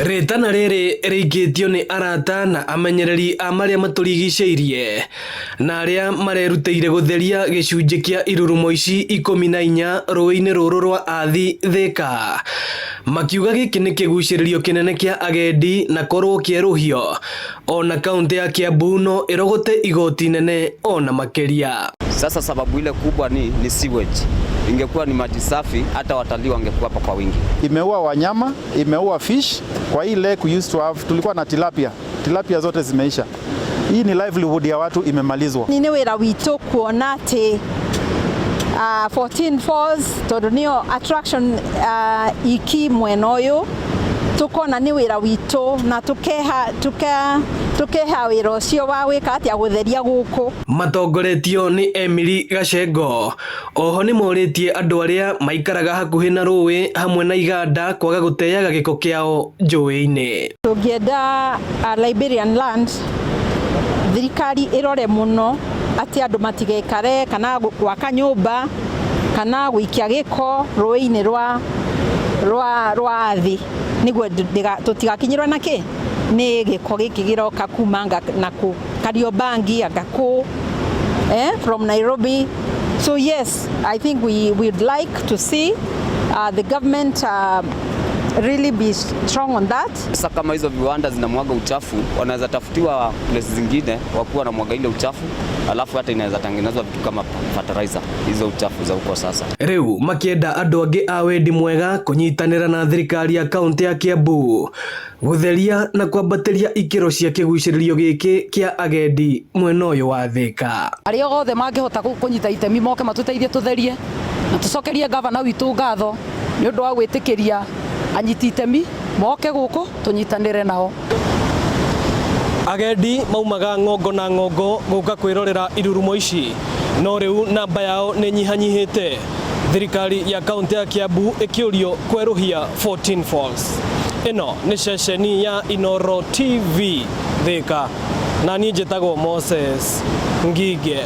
Ritana riri riikitio ni arata na amenyereri a maria maturigiceirie na aria marerutĩire gutheria gicunjĩ kia irurumo ici 14 rũĩ-inĩ rũrũ rwa Athi Thika, makiuga gĩkĩ nĩ kĩgucĩrĩrio kinene kia agendi na korwo kĩeruhio ona kaunti ya Kiambu no irogote igoti nene ona makeria. Sasa sababu ile kubwa ni sewage. Ingekuwa ni maji safi hata watalii wangekuwa hapa kwa wingi. Imeua wanyama, imeua fish. Kwa hii lake we used to have, tulikuwa na tilapia. Tilapia zote zimeisha. Hii ni livelihood ya watu imemalizwa. Ni wira wito kuona ati 14 Falls tondu niyo attraction iki mwena uyu tukona ni wira wito na tukeha wira ucio wa wika atia gutheria guku. Matongoretio ni Emily Gacengo oho ni moritie andu aria maikaraga hakuhi na rũĩ hamwe na iganda kwaga guteaga giko kiao njũĩ-inĩ. Tungienda Liberian land thirikari irore muno ati andu matigekare kana gwaka nyumba kana gwikia giko rũĩ-inĩ rwa Athi niguo tutigakinyirwo naki ni giko giki giroka kumanga na ku Kariobangi agaku from Nairobi. So yes, I think we would like to see the government really be strong on that. Sasa kama hizo viwanda zinamwaga uchafu, wanaweza tafutiwa place zingine wakuwa na mwaga ile uchafu, alafu hata inaweza tengenezwa vitu kama fertilizer hizo uchafu za huko sasa. Riu makienda andu angi a wendi mwega kunyitanira na thirikari ya kaunti ya Kiambu gutheria na kwambatiria ikiro cia kigucĩrĩrio giki kia agendi mwena uyu wa Thika. Aria othe mangihota kunyita itemi moke matuteithie tutherie na tucokerie gavana witu ngatho ni undu wa gwitikiria anyiti itemi moke guku tunyitanire nao. Agendi maumaga ngongo na ngongo guka kwirorera irurumo ici no riu namba yao ni nyihanyihite. Thirikari ya kaunti ya Kiambu ikiurio kweruhia 14 Falls. Ino ni ceceni ya Inooro TV Thika na niĩ njĩtagwo Moses Ngige.